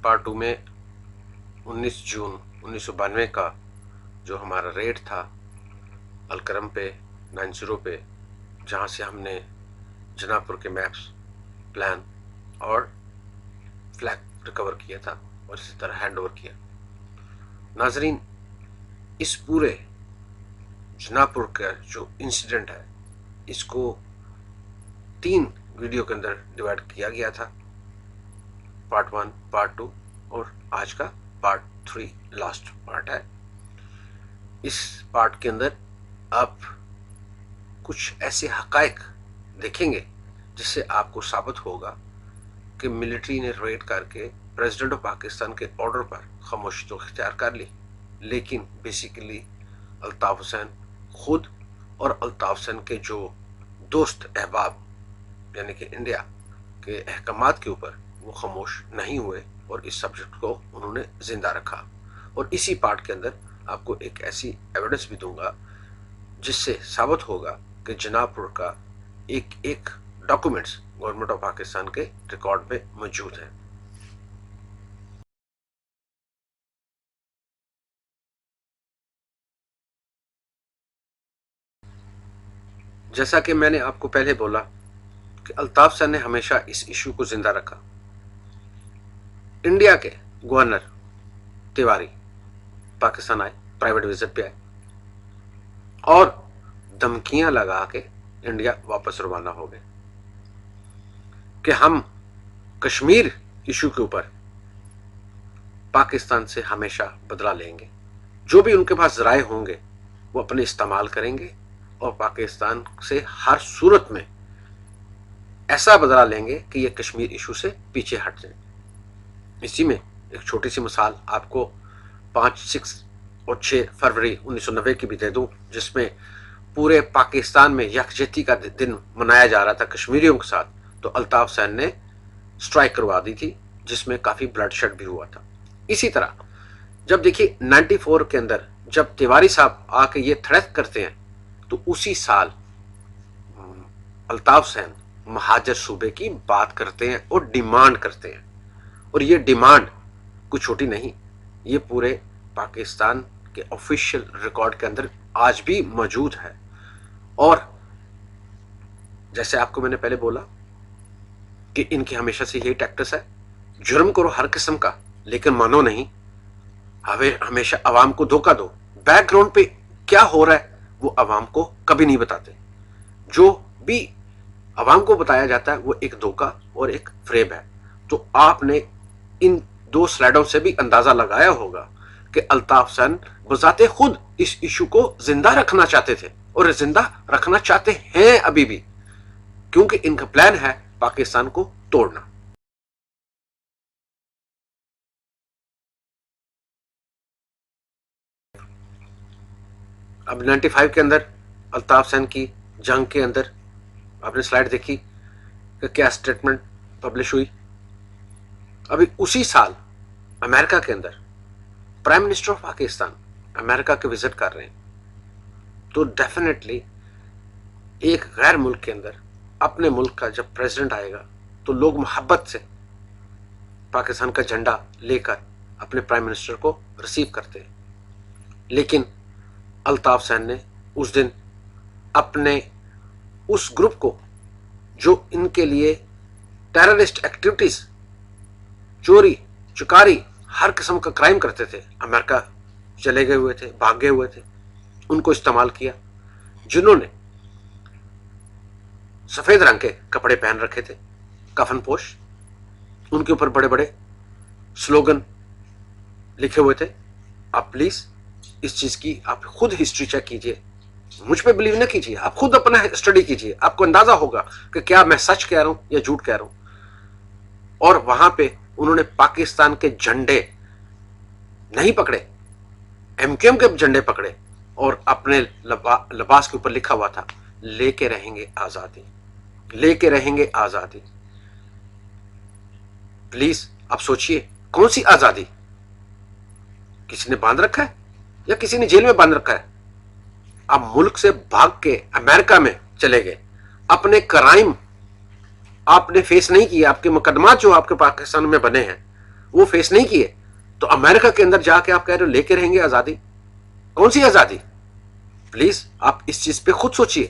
Part 2 में 19 जून 1992 का जो हमारा रेड था अलकरम पे 90 पे, जहाँ से हमने जनापुर के मैप्स, प्लान और फ्लैग रिकवर किया था और इसी तरह हैंड ओवर किया। नाजरीन, इस पूरे जनापुर का जो इंसिडेंट है इसको 3 वीडियो के अंदर डिवाइड किया गया था, पार्ट 1, पार्ट 2 और आज का पार्ट 3 लास्ट पार्ट है। इस पार्ट के अंदर आप कुछ ऐसे हकायक देखेंगे जिससे आपको साबित होगा कि मिलिट्री ने रेड करके प्रेसिडेंट ऑफ पाकिस्तान के ऑर्डर पर खामोशी तो इख्तियार कर ली, लेकिन बेसिकली अल्ताफ हुसैन खुद और अल्ताफ हुसैन के जो दोस्त अहबाब यानी कि इंडिया के अहकामात के ऊपर वो खामोश नहीं हुए और इस सब्जेक्ट को उन्होंने जिंदा रखा। और इसी पार्ट के अंदर आपको एक ऐसी एविडेंस भी दूंगा जिससे साबित होगा कि जनापुर का एक एक डॉक्यूमेंट्स गवर्नमेंट ऑफ पाकिस्तान के रिकॉर्ड में मौजूद है। जैसा कि मैंने आपको पहले बोला कि अल्ताफ हुसैन ने हमेशा इस इशू को जिंदा रखा। इंडिया के गवर्नर तिवारी पाकिस्तान आए, प्राइवेट विजिट पे आए और धमकियां लगा के इंडिया वापस रवाना हो गए कि हम कश्मीर इशू के ऊपर पाकिस्तान से हमेशा बदला लेंगे, जो भी उनके पास जराए होंगे वो अपने इस्तेमाल करेंगे और पाकिस्तान से हर सूरत में ऐसा बदला लेंगे कि ये कश्मीर इशू से पीछे हट जाए। इसी में एक छोटी सी मिसाल आपको 5, 6 और 6 फरवरी 1990 की भी दे दूं, जिसमें पूरे पाकिस्तान में यकजहती का दिन मनाया जा रहा था कश्मीरियों के साथ, तो अल्ताफ हुसैन ने स्ट्राइक करवा दी थी जिसमें काफी ब्लडशेड भी हुआ था। इसी तरह जब देखिए 94 के अंदर जब तिवारी साहब आके ये थ्रेट करते हैं तो उसी साल अल्ताफ हुसैन महाजर सूबे की बात करते हैं और डिमांड करते हैं, और ये डिमांड कुछ छोटी नहीं, ये पूरे पाकिस्तान के ऑफिशियल रिकॉर्ड के अंदर आज भी मौजूद है। और जैसे आपको मैंने पहले बोला कि इनकी हमेशा से यही टैक्टिस है, जुर्म करो हर किस्म का लेकिन मानो नहीं, हमेशा अवाम को धोखा दो। बैकग्राउंड पे क्या हो रहा है वो अवाम को कभी नहीं बताते, जो भी अवाम को बताया जाता है वो एक धोखा और एक फ्रेब है। तो आपने इन 2 स्लाइडों से भी अंदाजा लगाया होगा कि अल्ताफ हुसैन बजाते खुद इस इशू को जिंदा रखना चाहते थे और जिंदा रखना चाहते हैं अभी भी, क्योंकि इनका प्लान है पाकिस्तान को तोड़ना। अब 95 के अंदर अल्ताफ हुसैन की जंग के अंदर आपने स्लाइड देखी कि क्या स्टेटमेंट पब्लिश हुई। अभी उसी साल अमेरिका के अंदर prime minister of Pakistan America के विजिट कर रहे हैं, तो डेफिनेटली एक गैर मुल्क के अंदर अपने मुल्क का जब प्रेसिडेंट आएगा तो लोग मोहब्बत से पाकिस्तान का झंडा लेकर अपने प्राइम मिनिस्टर को रिसीव करते हैं। लेकिन अल्ताफ हुसैन ने उस दिन अपने उस ग्रुप को जो इनके लिए टेररिस्ट एक्टिविटीज, चोरी चुकारी हर किस्म का क्राइम करते थे, अमेरिका चले गए हुए थे, भागे हुए थे, उनको इस्तेमाल किया, जिन्होंने सफेद रंग के कपड़े पहन रखे थे, कफन पोश, उनके ऊपर बड़े बड़े स्लोगन लिखे हुए थे। आप प्लीज इस चीज की आप खुद हिस्ट्री चेक कीजिए, मुझ पे बिलीव न कीजिए, आप खुद अपना स्टडी कीजिए, आपको अंदाजा होगा कि क्या मैं सच कह रहा हूं या झूठ कह रहा हूं। और वहां पे उन्होंने पाकिस्तान के झंडे नहीं पकड़े, एमक्यूएम के झंडे पकड़े और अपने लिबास के ऊपर लिखा हुआ था लेके रहेंगे आजादी, लेके रहेंगे आजादी। प्लीज आप सोचिए कौन सी आजादी, किसी ने बांध रखा है या किसी ने जेल में बांध रखा है। आप मुल्क से भाग के अमेरिका में चले गए, अपने क्राइम आपने फेस नहीं किया, आपके मुकदमा जो आपके पाकिस्तान में बने हैं وہ فیس نہیں کیے. تو امریکہ کے اندر جا کے آپ کہہ رہے ہو لے کے رہیں گے آزادی؟ کون سی آزادی؟ پلیز آپ اس چیز پہ خود سوچئے.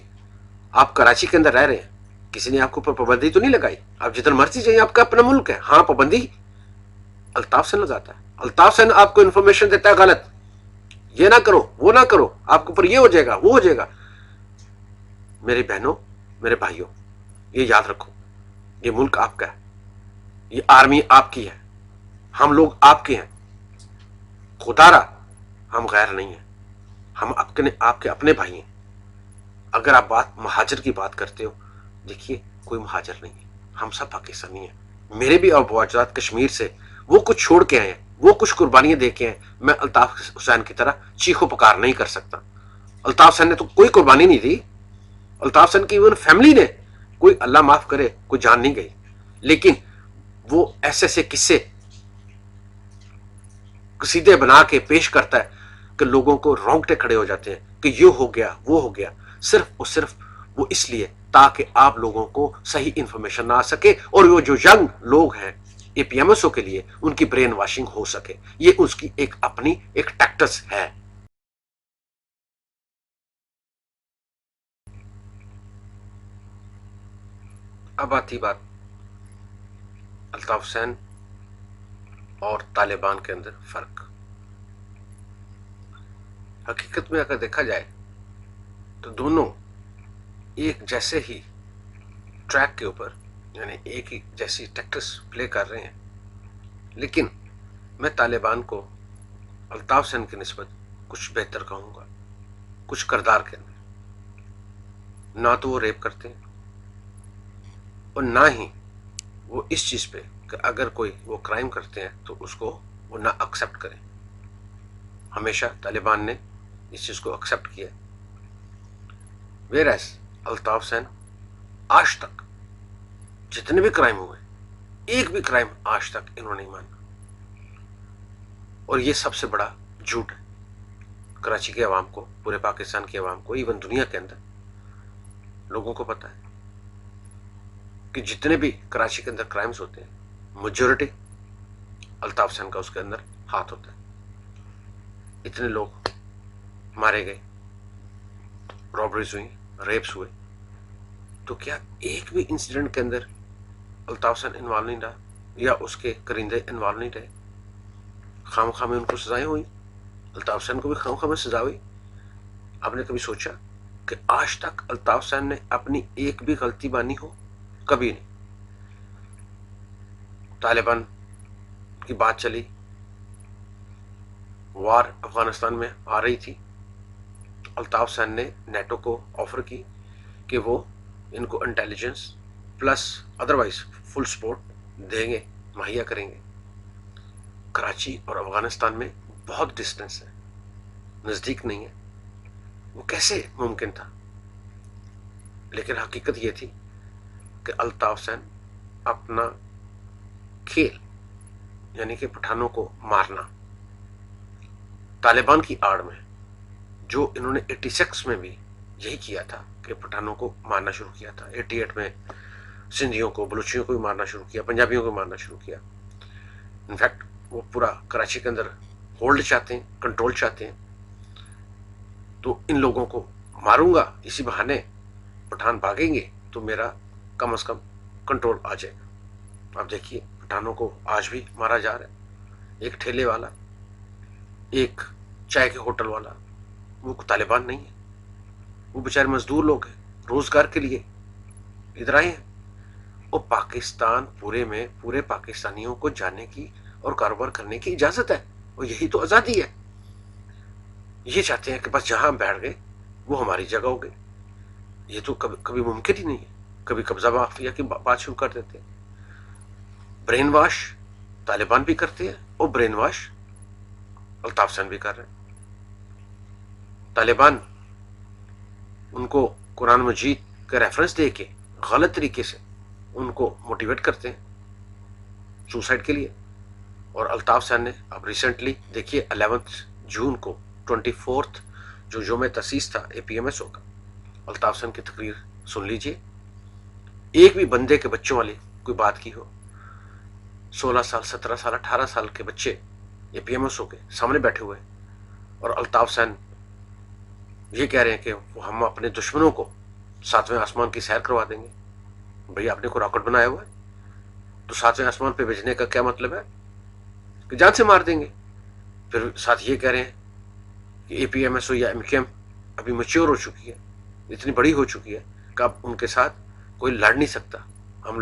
آپ کراچی کے اندر رہ رہے ہیں, کسی نے آپ کو پابندی تو نہیں لگائی, آپ جتنا مرضی جائیں, آپ کا اپنا ملک ہے. ہاں پابندی الطاف سین لگاتا ہے. الطاف سین آپ کو انفارمیشن دیتا ہے غلط, یہ نہ کرو وہ نہ کرو, آپ کے اوپر یہ ہو جائے گا وہ ہو جائے گا. میری بہنوں میرے بھائیوں, یہ یاد رکھو, یہ ملک آپ کا ہے, یہ آرمی آپ کی ہے, ہم لوگ آپ کے ہیں. خدا را ہم غیر نہیں ہیں, ہم آپ کے اپنے بھائی ہیں. اگر آپ مہاجر کی بات کرتے ہو, دیکھیے کوئی مہاجر نہیں ہے, ہم سب پاکستانی ہیں. میرے بھی ابو اجداد کشمیر سے, وہ کچھ چھوڑ کے آئے ہیں, وہ کچھ قربانیاں دے کے آئے. میں الطاف حسین کی طرح چیخو پکار نہیں کر سکتا. الطاف حسین نے تو کوئی قربانی نہیں دی. الطاف حسین کی فیملی نے کوئی, اللہ معاف کرے, کوئی جان نہیں گئی. لیکن وہ ایسے ایسے قصے قصیدے بنا کے پیش کرتا ہے کہ لوگوں کو رونگٹے کھڑے ہو جاتے ہیں کہ یہ ہو گیا وہ ہو گیا. صرف وہ اس لیے تاکہ آپ لوگوں کو صحیح انفارمیشن نہ آ سکے, اور وہ جو ینگ لوگ ہیں اے پی ایم ایس او کے لیے ان کی برین واشنگ ہو سکے. یہ اس کی ایک اپنی ایک ٹیکٹس ہے. اب آتی بات الطاف حسین اور طالبان کے اندر فرق. حقیقت میں اگر دیکھا جائے تو دونوں ایک جیسے ہی ٹریک کے اوپر, یعنی ایک ہی جیسی ٹیکٹس پلے کر رہے ہیں. لیکن میں طالبان کو الطاف حسین کی نسبت کچھ بہتر کہوں گا, کچھ کردار کے اندر. نہ تو وہ ریپ کرتے ہیں, اور نہ ہی وہ اس چیز پہ کہ اگر کوئی وہ کرائم کرتے ہیں تو اس کو وہ نہ ایکسیپٹ کریں. ہمیشہ طالبان نے اس چیز کو ایکسیپٹ کیا. ویئر ایز الطاف حسین آج تک جتنے بھی کرائم ہوئے, ایک بھی کرائم آج تک انہوں نے نہیں مانا. اور یہ سب سے بڑا جھوٹ ہے. کراچی کے عوام کو, پورے پاکستان کے عوام کو, ایون دنیا کے اندر لوگوں کو پتا ہے کہ جتنے بھی کراچی کے اندر کرائمز ہوتے ہیں, میجورٹی الطاف حسین کا اس کے اندر ہاتھ ہوتا ہے. اتنے لوگ مارے گئے, رابریز ہوئی, ریپس ہوئے, تو کیا ایک بھی انسیڈنٹ کے اندر الطاف حسین انوالو نہیں رہا, یا اس کے کرندے انوالو نہیں رہے؟ خام خواہ میں ان کو سزائیں ہوئی, الطاف حسین کو بھی خام خواہ میں سزا ہوئی. آپ نے کبھی سوچا کہ آج تک الطاف حسین نے اپنی ایک بھی غلطی مانی ہو؟ کبھی نہیں. طالبان کی بات چلی, وار افغانستان میں آ رہی تھی, الطاف حسین نے نیٹو کو آفر کی کہ وہ ان کو intelligence plus otherwise full support دیں گے, مہیا کریں گے. کراچی اور افغانستان میں بہت ڈسٹینس ہے, نزدیک نہیں ہے. وہ کیسے ممکن تھا؟ لیکن حقیقت یہ تھی کہ الطاف حسین اپنا کھیل, یعنی کہ پٹھانوں کو مارنا, طالبان کی آڑ میں, جو انہوں نے 86 میں بھی یہی کیا تھا کہ پٹھانوں کو مارنا شروع کیا تھا. 88 میں سندھیوں کو, بلوچیوں کو بھی مارنا شروع کیا, پنجابیوں کو مارنا شروع کیا. انفیکٹ وہ پورا کراچی کے اندر ہولڈ چاہتے ہیں, کنٹرول چاہتے ہیں. تو ان لوگوں کو ماروں گا, اسی بہانے پٹھان بھاگیں گے تو میرا کم از کم کنٹرول آ جائے گا. آپ دیکھیے پٹھانوں کو آج بھی مارا جا رہا ہے. ایک ٹھیلے والا, ایک چائے کے ہوٹل والا, وہ طالبان نہیں ہے, وہ بیچارے مزدور لوگ ہیں, روزگار کے لیے ادھر آئے ہیں. اور پاکستان پورے میں پورے پاکستانیوں کو جانے کی اور کاروبار کرنے کی اجازت ہے, اور یہی تو آزادی ہے. یہ چاہتے ہیں کہ بس جہاں ہم بیٹھ گئے وہ ہماری جگہ ہو گئی. یہ تو کبھی ممکن ہی نہیں ہے. کبھی قبضہ مافیا کی بات شروع کر دیتے ہیں. برین واش طالبان بھی کرتے ہیں, اور برین واش الطاف حسین بھی کر رہے ہیں. طالبان ان کو قرآن مجید کا ریفرنس دے کے غلط طریقے سے ان کو موٹیویٹ کرتے ہیں سوسائڈ کے لیے. اور الطاف حسین نے اب ریسنٹلی دیکھیے 11 جون کو 24 جو یوم تاسیس تھا اے پی ایم ایس او کا, الطاف حسین کی تقریر سن لیجئے. ایک بھی بندے کے بچوں والی کوئی بات کی ہو, 16 साल, 17 साल, 18 साल के बच्चे ये PMSO के सामने बैठे हुए हैं और अल्ताफ हुसैन ये कह रहे हैं कि हम अपने दुश्मनों को 7वें आसमान की सैर करवा देंगे। भैया आपने को रॉकेट बनाया हुआ है तो 7वें आसमान पे भेजने का क्या मतलब है कि जान से मार देंगे। फिर साथ ये कह रहे हैं कि APMSO या MKM अभी मैच्योर हो चुकी है, इतनी बड़ी हो चुकी है कि अब उनके साथ कोई लड़ नहीं सकता। हम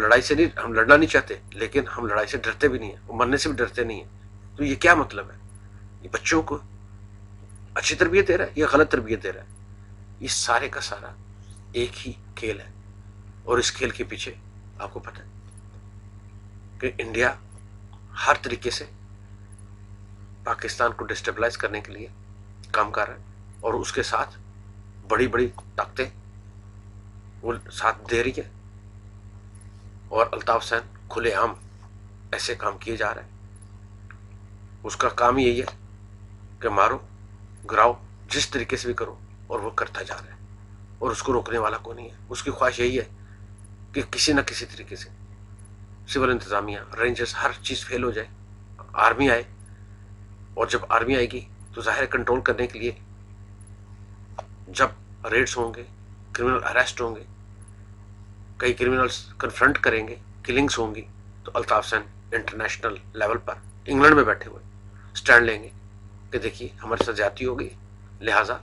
लड़ना नहीं चाहते, लेकिन हम लड़ाई से डरते भी नहीं है, वो मरने से भी डरते नहीं है। तो ये क्या मतलब है? ये बच्चों को अच्छी तरबियत दे रहा है या गलत तरबियत दे रहा है? ये सारे का सारा एक ही खेल है और इस खेल के पीछे आपको पता है कि इंडिया हर तरीके से पाकिस्तान को डिस्टेबलाइज करने के लिए काम कर रहा है और उसके साथ बड़ी बड़ी ताकतें वो साथ दे रही है और अल्ताफ हुसैन खुलेआम ऐसे काम किए जा रहे हैं। उसका काम यही है कि मारो गिराओ जिस तरीके से भी करो, और वो करता जा रहा है और उसको रोकने वाला कोई नहीं है। उसकी ख्वाहिश यही है कि किसी न किसी तरीके से सिविल इंतजामिया, रेंजर्स, हर चीज़ फेल हो जाए, आर्मी आए, और जब आर्मी आएगी तो जाहिर कंट्रोल करने के लिए जब रेड्स होंगे, क्रिमिनल अरेस्ट होंगे, कई क्रिमिनल्स कन्फ्रंट करेंगे, किलिंग्स होंगी, तो अल्ताफ हुसैन इंटरनेशनल लेवल पर इंग्लैंड में बैठे हुए स्टैंड लेंगे कि देखिए हमारे साथ ज्यादती होगी, लिहाजा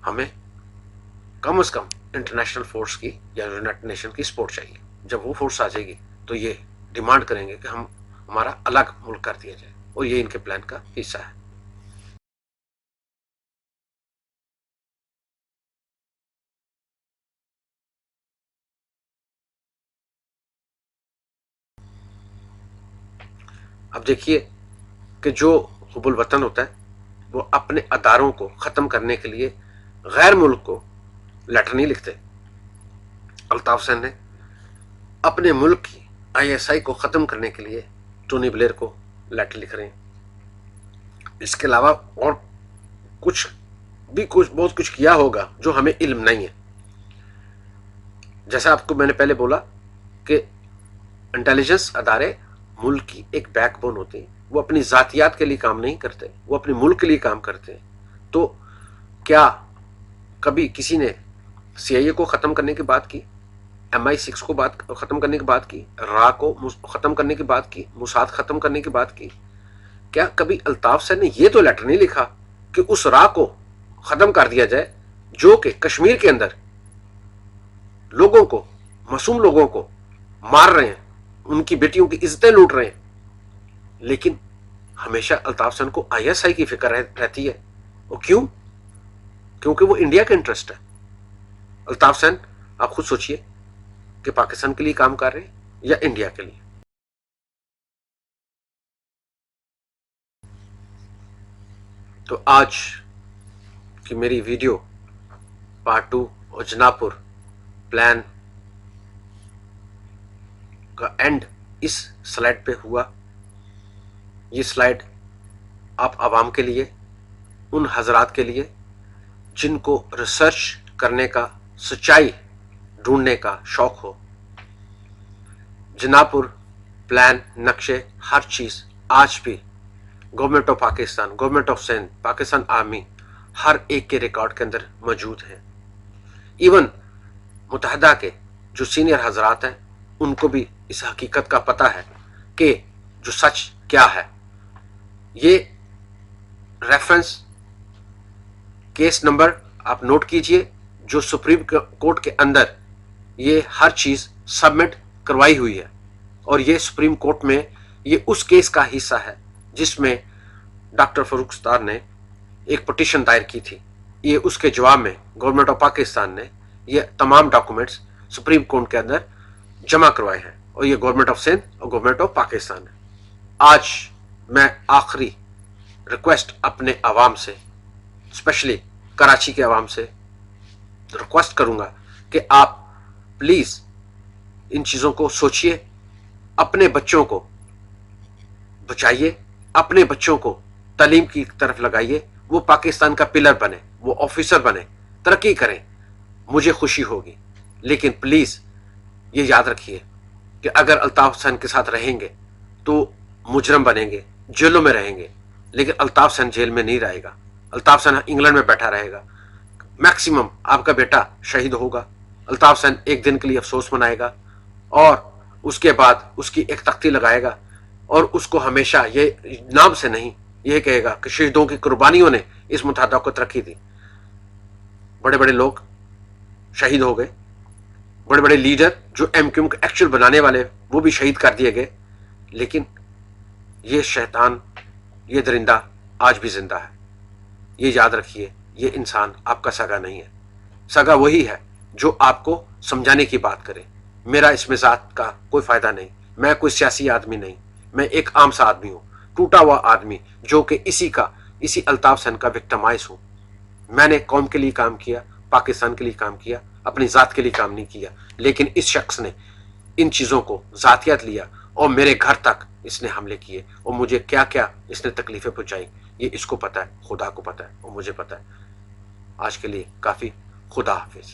हमें कम से कम इंटरनेशनल फोर्स की या यूनाइटेड नेशन की सपोर्ट चाहिए। जब वो फोर्स आ जाएगी तो ये डिमांड करेंगे कि हम हमारा अलग मुल्क कर दिया जाए, और ये इनके प्लान का हिस्सा है। अब देखिए कि जो हुबुल वतन होता है वो अपने अदारों को ख़त्म करने के लिए गैर मुल्क को लेटर नहीं लिखते। अल्ताफ हुसैन ने अपने मुल्क की ISI को ख़त्म करने के लिए टोनी ब्लेयर को लेटर लिख रहे हैं। इसके अलावा और बहुत कुछ किया होगा जो हमें इल्म नहीं है। जैसा आपको मैंने पहले बोला कि इंटेलिजेंस अदारे मुल्क की एक बैकबोन होते हैं। वो अपनी जातियात के लिए काम नहीं करते, वो अपने मुल्क के लिए काम करते हैं। तो क्या कभी किसी ने CIA को ख़त्म करने की बात की, MI6 को ख़त्म करने की बात की, रा को ख़त्म करने की बात की, मुसाद ख़त्म करने की बात की? क्या कभी अल्ताफ हुसैन ने ये तो लेटर नहीं लिखा कि उस रा को ख़त्म कर दिया जाए जो कि कश्मीर के अंदर लोगों को, मासूम लोगों को मार रहे हैं, उनकी बेटियों की इज्जतें लूट रहे हैं? लेकिन हमेशा अल्ताफ हुसैन को ISI की फिक्र रहती है। और क्यों? क्योंकि वो इंडिया का इंटरेस्ट है। अल्ताफ हुसैन आप खुद सोचिए कि पाकिस्तान के लिए काम कर रहे हैं या इंडिया के लिए। तो आज की मेरी वीडियो पार्ट 2 और जनापुर प्लान का एंड इस स्लाइड पे हुआ। ये स्लाइड आप आवाम के लिए, उन हजरात के लिए जिनको रिसर्च करने का, सच्चाई ढूंढने का शौक हो। जनापुर प्लान, नक्शे, हर चीज़ आज भी government of Pakistan, government of Sindh, Pakistan army, हर एक के रिकॉर्ड के अंदर मौजूद है। इवन मुत्तहदा के जो सीनियर हजरात हैं उनको भी इस हकीकत का पता है कि जो सच क्या है। ये रेफरेंस केस नंबर आप नोट कीजिए, जो सुप्रीम कोर्ट के अंदर ये हर चीज़ सबमिट करवाई हुई है, और ये सुप्रीम कोर्ट में ये उस केस का हिस्सा है जिसमें डॉक्टर फरूक सत्तार ने एक पिटीशन दायर की थी। ये उसके जवाब में गवर्नमेंट ऑफ पाकिस्तान ने ये तमाम डॉक्यूमेंट्स सुप्रीम कोर्ट के अंदर जमा करवाए हैं, और ये गवर्नमेंट ऑफ सिंध और गवर्नमेंट ऑफ पाकिस्तान है। आज मैं आखिरी रिक्वेस्ट अपने आवाम से, स्पेशली कराची के आवाम से रिक्वेस्ट करूंगा कि आप प्लीज इन चीजों को सोचिए, अपने बच्चों को बचाइए, अपने बच्चों को तालीम की तरफ लगाइए, वो पाकिस्तान का पिलर बने, वो ऑफिसर बने, तरक्की करें, मुझे खुशी होगी। लेकिन प्लीज ये याद रखिए कि अगर अल्ताफ हुसैन के साथ रहेंगे تو मुजरम बनेंगे, जेलों में रहेंगे, लेकिन अल्ताफ सैन जेल में नहीं रहेगा। अल्ताफ सैन इंग्लैंड में बैठा रहेगा। मैक्सिमम आपका बेटा शहीद होगा, अल्ताफ सैन एक दिन के लिए अफसोस मनाएगा और उसके बाद उसकी एक तख्ती लगाएगा और उसको हमेशा ये नाम से नहीं, ये कहेगा कि शहीदों की कुर्बानियों ने इस मुतहदा को तरक्की दी। बड़े बड़े लोग शहीद हो गए, बड़े बड़े लीडर जो एमक्यूएम को एक्चुअल बनाने वाले वो भी शहीद कर दिए गए, लेकिन ये शैतान, ये दरिंदा आज भी जिंदा है। ये याद रखिए, ये इंसान आपका सगा नहीं है। सगा वही है जो आपको समझाने की बात करे। मेरा इसमें जात का कोई फायदा नहीं, मैं कोई सियासी आदमी नहीं, मैं एक आम सा आदमी हूं, टूटा हुआ आदमी जो कि इसी अल्ताफ सैन का विक्टिमाइज हूं। मैंने कौम के लिए काम किया, पाकिस्तान के लिए काम किया, अपनी जात के लिए काम नहीं किया। लेकिन इस शख्स ने इन चीजों को जातियत लिया और मेरे घर तक इसने हमले किए और मुझे क्या क्या इसने तकलीफें पहुंचाई, ये इसको पता है, खुदा को पता है और मुझे पता है। आज के लिए काफी। खुदा हाफिज।